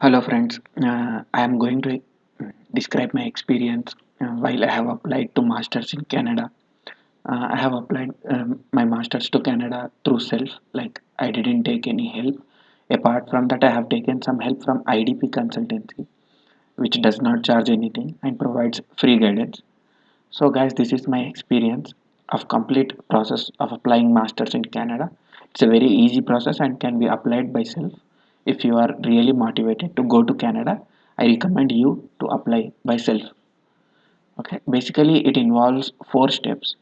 Hello, friends. I am going to describe my experience while I have applied to masters in Canada. I have applied my masters to Canada through self. Like I didn't take any help. Apart from that, I have taken some help from IDP consultancy, which does not charge anything and provides free guidance. So, guys, this is my experience of complete process of applying masters in Canada. It's a very easy process and can be applied by self. If you are really motivated to go to Canada, I recommend you to apply by self. Okay, basically, it involves four steps.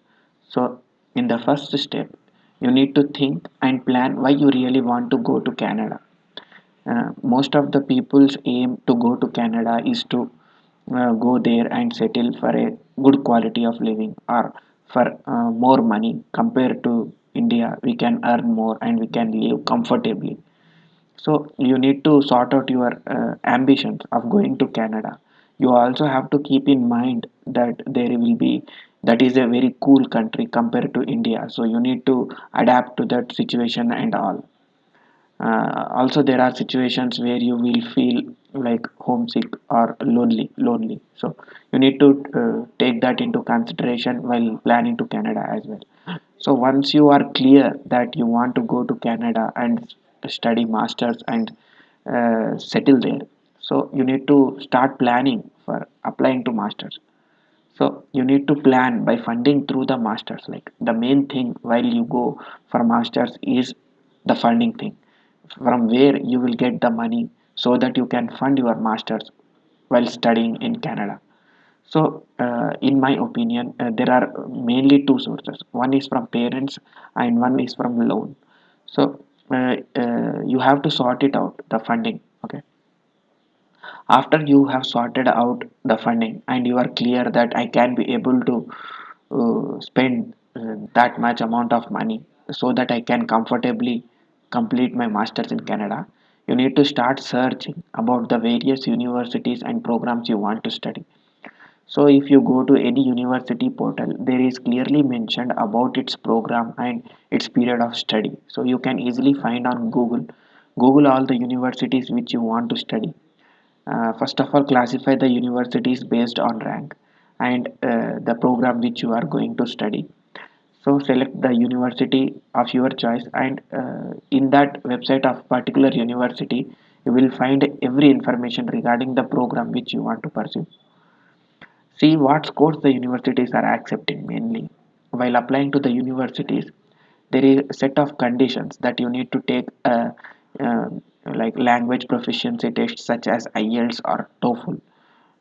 So, in the first step, you need to think and plan why you really want to go to Canada. Most of the people's aim to go to Canada is to go there and settle for a good quality of living or for more money compared to India. We can earn more and we can live comfortably. So you need to sort out your ambitions of going to Canada. You also have to keep in mind that there will be that is a very cool country compared to India. So you need to adapt to that situation and all. Also, there are situations where you will feel like homesick or lonely. So you need to take that into consideration while planning to Canada as well. So once you are clear that you want to go to Canada and study masters and settle there, so you need to start planning for applying to masters. So you need to plan by funding through the masters. Like the main thing while you go for masters is the funding thing. From where you will get the money so that you can fund your masters while studying in Canada. So, in my opinion, there are mainly two sources. One is from parents, and one is from loan. So, you have to sort it out the funding. Okay, after you have sorted out the funding and you are clear that I can be able to spend that much amount of money so that I can comfortably complete my masters in Canada, you need to start searching about the various universities and programs you want to study. So if you go to any university portal, there is clearly mentioned about its program and its period of study. So you can easily find on Google all the universities which you want to study. First of all, classify the universities based on rank and the program which you are going to study. So select the university of your choice, and in that website of particular university, you will find every information regarding the program which you want to pursue. See what scores the universities are accepting mainly. While applying to the universities, there is a set of conditions that you need to take like language proficiency tests such as IELTS or TOEFL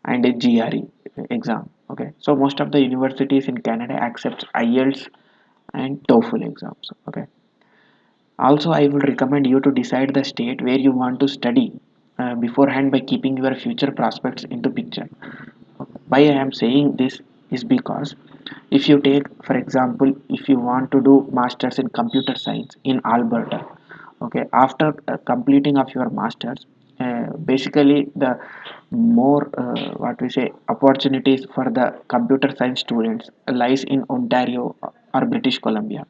and a GRE exam. Okay, so most of the universities in Canada accept IELTS and TOEFL exams. Okay, also I would recommend you to decide the state where you want to study beforehand by keeping your future prospects into picture. Why I am saying this is because if you take, for example, if you want to do masters in computer science in Alberta, okay, after completing of your masters, basically the more what we say opportunities for the computer science students lies in Ontario or British Columbia.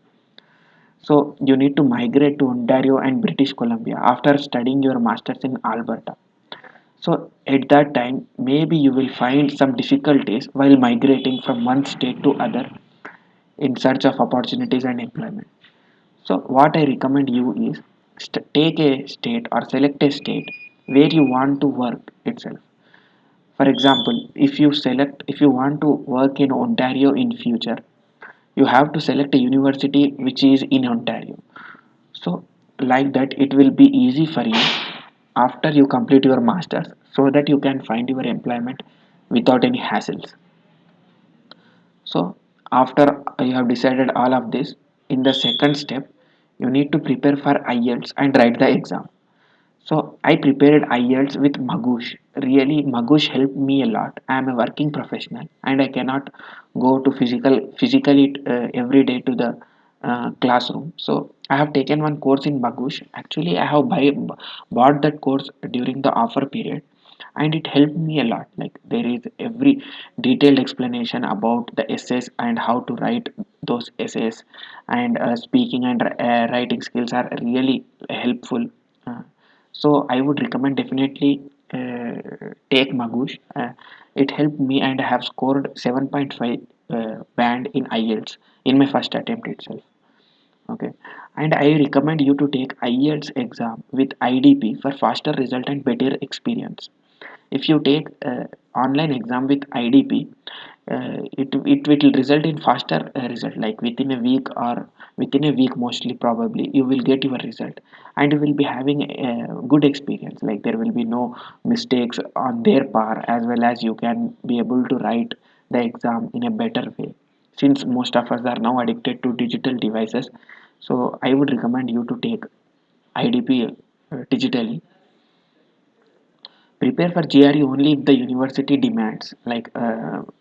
So you need to migrate to Ontario and British Columbia after studying your masters in Alberta. So at that time, maybe you will find some difficulties while migrating from one state to other in search of opportunities and employment. So what I recommend you is take a state or select a state where you want to work itself. For example, if you want to work in Ontario in future, you have to select a university which is in Ontario. So like that, it will be easy for you after you complete your masters so that you can find your employment without any hassles. So after you have decided all of this, in the second step, you need to prepare for IELTS and write the exam. So I prepared IELTS with Magoosh. Really, Magoosh helped me a lot. I am a working professional and I cannot go to physically every day to the classroom. So I have taken one course in Magoosh. Actually, I have bought that course during the offer period, and it helped me a lot. Like there is every detailed explanation about the essays and how to write those essays, and speaking and writing skills are really helpful. Uh, so I would recommend definitely take Magush. It helped me, and I have scored 7.5 band in IELTS in my first attempt itself. Okay, and I recommend you to take IELTS exam with IDP for faster result and better experience. If you take online exam with IDP, it will result in faster result, like within a week, or within a week mostly probably you will get your result, and you will be having a good experience, like there will be no mistakes on their part, as well as you can be able to write the exam in a better way, since most of us are now addicted to digital devices. So I would recommend you to take IDP digitally. Prepare for GRE only if the university demands. Like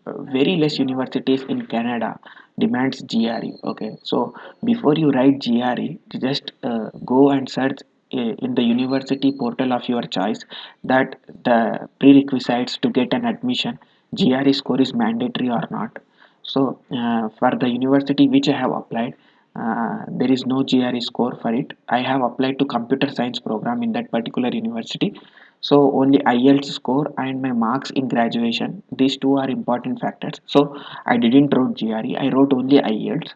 very less universities in Canada demands GRE. Okay, so before you write GRE, just go and search in the university portal of your choice that the prerequisites to get an admission, GRE score is mandatory or not. So for the university which I have applied, there is no GRE score for it. I have applied to computer science program in that particular university, so only IELTS score and my marks in graduation. These two are important factors. So I didn't wrote GRE. I wrote only IELTS.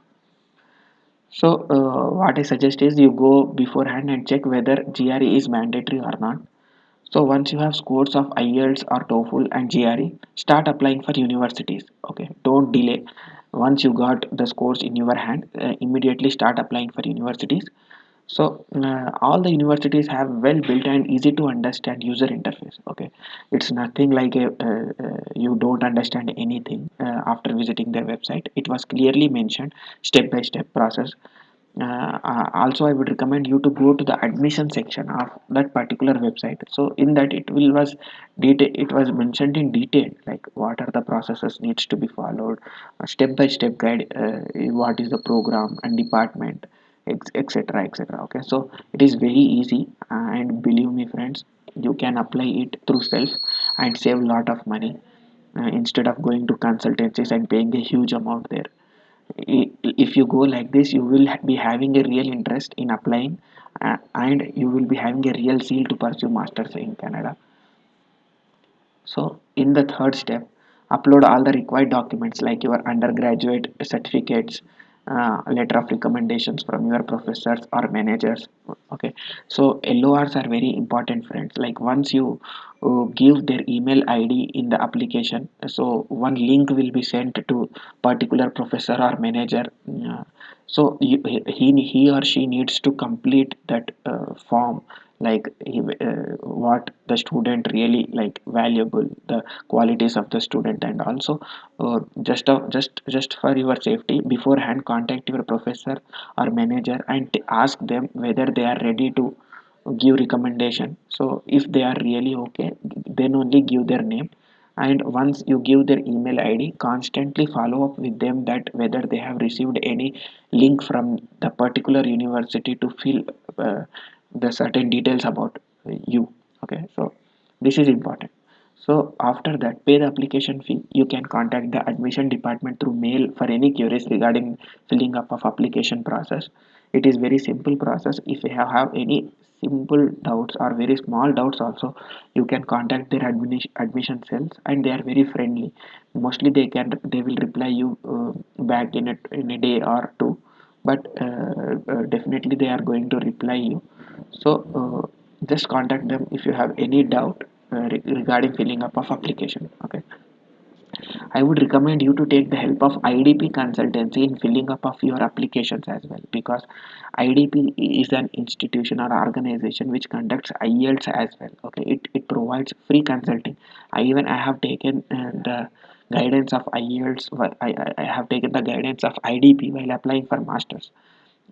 So what I suggest is you go beforehand and check whether GRE is mandatory or not. So once you have scores of IELTS or TOEFL and GRE, start applying for universities. Okay, don't delay. Once you got the scores in your hand, immediately start applying for universities. So all the universities have well built and easy to understand user interface. Okay, it's nothing like you don't understand anything after visiting their website. It was clearly mentioned step by step process. Also, I would recommend you to go to the admission section of that particular website. So in that it was mentioned in detail, like what are the processes needs to be followed, step by step guide, what is the program and department, etc, etc. Okay, so it is very easy, and believe me friends, you can apply it through self and save a lot of money, instead of going to consultancies and paying a huge amount there. If you go like this, you will be having a real interest in applying, and you will be having a real zeal to pursue masters in Canada. So in the third step, upload all the required documents like your undergraduate certificates, letter of recommendations from your professors or managers. Okay, so LORs are very important, friends. Like once you give their email ID in the application, so one link will be sent to particular professor or manager. He or she needs to complete that form, like what the student really like valuable, the qualities of the student, and also just for your safety, beforehand contact your professor or manager and ask them whether they are ready to give recommendation. So if they are really okay, then only give their name, and once you give their email ID, constantly follow up with them that whether they have received any link from the particular university to fill the certain details about you. Okay, so this is important. So after that, pay the application fee. You can contact the admission department through mail for any queries regarding filling up of application process. It is very simple process. If you have any simple doubts or very small doubts also, you can contact their admission cells, and they are very friendly. Mostly they will reply you back in a day or two, but definitely they are going to reply you. So just contact them if you have any doubt regarding filling up of application. Okay, I would recommend you to take the help of IDP consultancy in filling up of your applications as well, because IDP is an institution or organization which conducts IELTS as well. Okay, it provides free consulting. I have taken the guidance of IELTS. I have taken the guidance of IDP while applying for masters.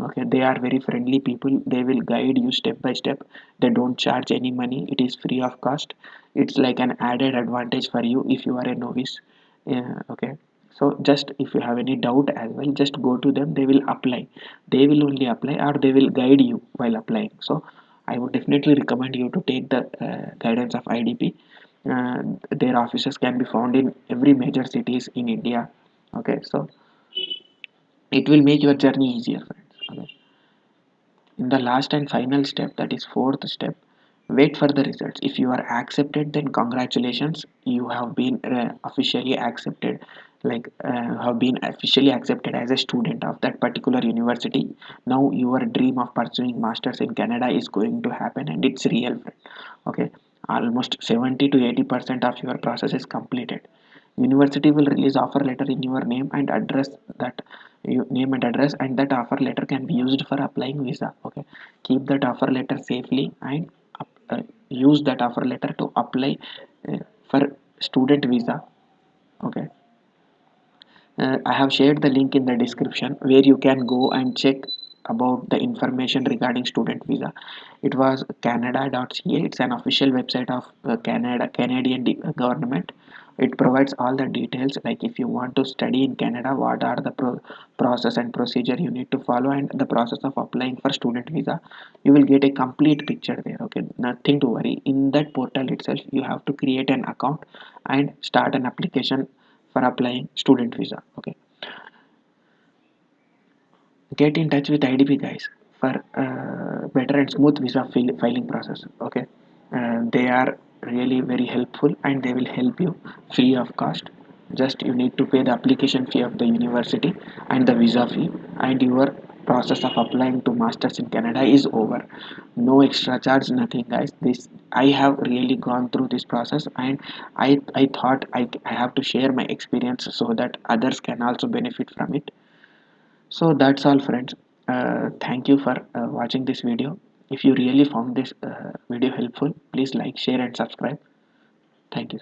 Okay, they are very friendly people. They will guide you step by step. They don't charge any money. It is free of cost. It's like an added advantage for you if you are a novice. Yeah, okay, so just if you have any doubt as well, just go to them. They will apply. They will only apply, or they will guide you while applying. So I would definitely recommend you to take the guidance of IDP. Their offices can be found in every major cities in India. Okay, so it will make your journey easier, friends. Okay, in the last and final step, that is fourth step, Wait for the results. If you are accepted, then congratulations, you have been officially accepted, have been officially accepted as a student of that particular university. Now your dream of pursuing masters in Canada is going to happen, and it's real, friend. Okay, almost 70 to 80% of your process is completed. University will release offer letter in your name and address, that name and address, and that offer letter can be used for applying visa. Okay, keep that offer letter safely, and use that offer letter to apply for student visa. Okay, I have shared the link in the description where you can go and check about the information regarding student visa. It was canada.ca. It's an official website of Canadian government. It provides all the details, like if you want to study in Canada, what are the process and procedure you need to follow, and the process of applying for student visa. You will get a complete picture there. Okay, nothing to worry. In that portal itself, you have to create an account and start an application for applying student visa. Okay, get in touch with IDP guys for better and smooth visa filing process. Okay, they are really very helpful, and they will help you free of cost. Just you need to pay the application fee of the university and the visa fee, and your process of applying to masters in Canada is over. No extra charge, nothing, guys. This, I have really gone through this process, and I thought I have to share my experience so that others can also benefit from it. So that's all, friends. Thank you for watching this video. If you really found this video helpful, please like, share and subscribe. Thank you.